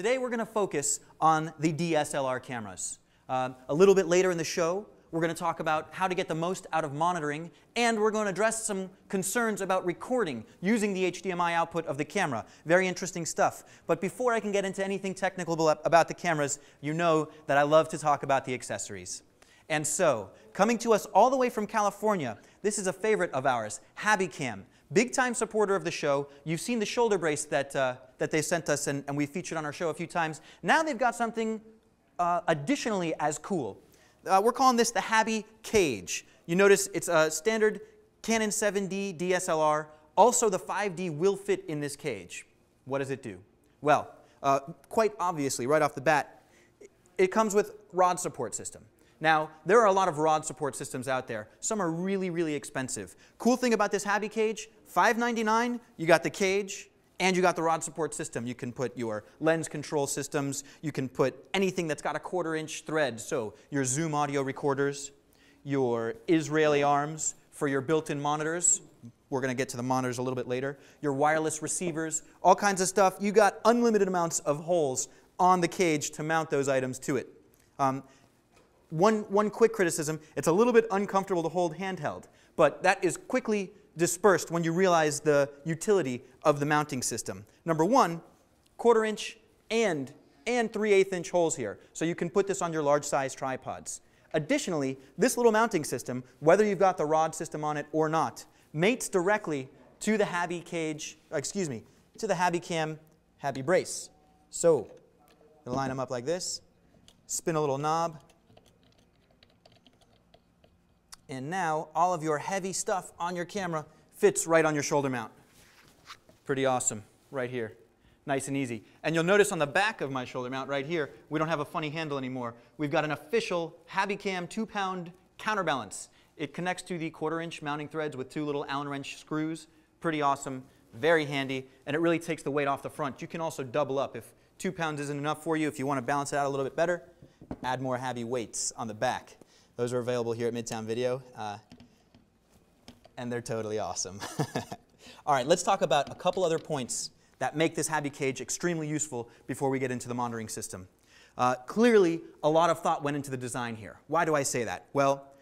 Today we're going to focus on the DSLR cameras. A little bit later in the show, we're going to talk about how to get the most out of monitoring, and we're going to address some concerns about recording using the HDMI output of the camera. Very interesting stuff. But before I can get into anything technical about the cameras, you know that I love to talk about the accessories. And so, coming to us all the way from California, this is a favorite of ours, Habbycam. Big-time supporter of the show. You've seen the shoulder brace that they sent us and we featured on our show a few times. Now they've got something additionally as cool. We're calling this the HabbyCage. You notice it's a standard Canon 7D DSLR. Also, the 5D will fit in this cage. What does it do? Well, quite obviously, right off the bat, it comes with rod support system. Now, there are a lot of rod support systems out there. Some are really, really expensive. Cool thing about this HabbyCage, $5.99, you got the cage, and you got the rod support system. You can put your lens control systems. You can put anything that's got a 1/4-inch thread, so your Zoom audio recorders, your Israeli arms for your built-in monitors. We're going to get to the monitors a little bit later. Your wireless receivers, all kinds of stuff. You got unlimited amounts of holes on the cage to mount those items to it. One quick criticism, it's a little bit uncomfortable to hold handheld, but that is quickly dispersed when you realize the utility of the mounting system. Number one, 1/4-inch and 3/8-inch holes here, so you can put this on your large size tripods. Additionally, this little mounting system, whether you've got the rod system on it or not, mates directly to the HabbyCage, to the Habbycam HabbyBrace. So, you line them up like this, spin a little knob, and now all of your heavy stuff on your camera fits right on your shoulder mount. Pretty awesome, right here. Nice and easy. And you'll notice on the back of my shoulder mount right here, we don't have a funny handle anymore. We've got an official Habbycam 2-pound counterbalance. It connects to the 1/4-inch mounting threads with 2 little Allen wrench screws. Pretty awesome, very handy, and it really takes the weight off the front. You can also double up. If 2 pounds isn't enough for you, if you want to balance it out a little bit better, add more Habby weights on the back. Those are available here at Midtown Video, and they're totally awesome. All right, let's talk about a couple other points that make this HabbyCage extremely useful before we get into the monitoring system. Clearly, a lot of thought went into the design here. Why do I say that? Well,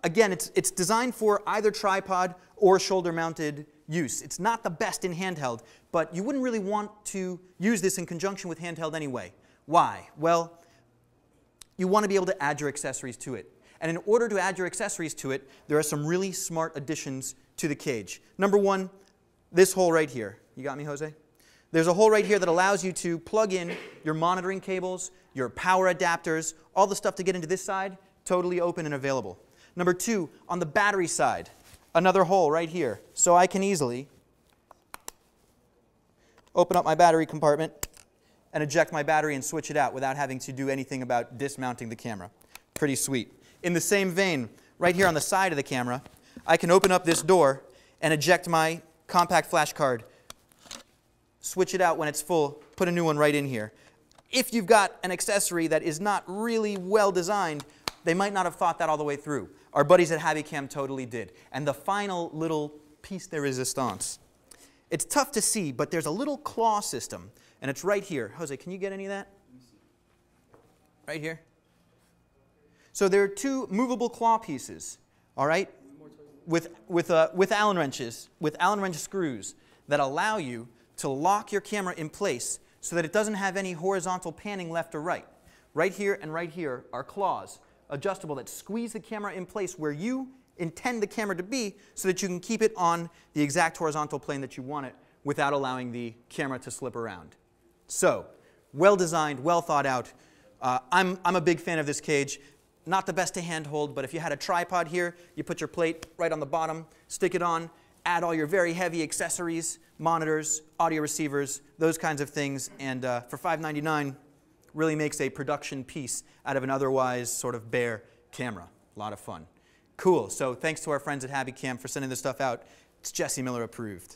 again, it's designed for either tripod or shoulder-mounted use. It's not the best in handheld, but you wouldn't really want to use this in conjunction with handheld anyway. Why? Well, you want to be able to add your accessories to it. And in order to add your accessories to it, there are some really smart additions to the cage. Number one, this hole right here. You got me, Jose? There's a hole right here that allows you to plug in your monitoring cables, your power adapters, all the stuff to get into this side, totally open and available. Number two, on the battery side, another hole right here. So I can easily open up my battery compartment and eject my battery and switch it out without having to do anything about dismounting the camera. Pretty sweet. In the same vein, right here on the side of the camera, I can open up this door and eject my compact flash card, switch it out when it's full, put a new one right in here. If you've got an accessory that is not really well designed, they might not have thought that all the way through. Our buddies at Habbycam totally did. And the final little piece de resistance. It's tough to see, but there's a little claw system, and it's right here. Jose, can you get any of that? Right here? So there are 2 movable claw pieces, all right, with Allen wrenches, with Allen wrench screws that allow you to lock your camera in place so that it doesn't have any horizontal panning left or right. Right here and right here are claws, adjustable, that squeeze the camera in place where you intend the camera to be so that you can keep it on the exact horizontal plane that you want it without allowing the camera to slip around. So, well designed, well thought out. I'm a big fan of this cage. Not the best to handhold, but if you had a tripod here, you put your plate right on the bottom, stick it on, add all your very heavy accessories, monitors, audio receivers, those kinds of things, and for $5.99, really makes a production piece out of an otherwise sort of bare camera. A lot of fun. Cool. So thanks to our friends at Habbycam for sending this stuff out. It's Jesse Miller approved.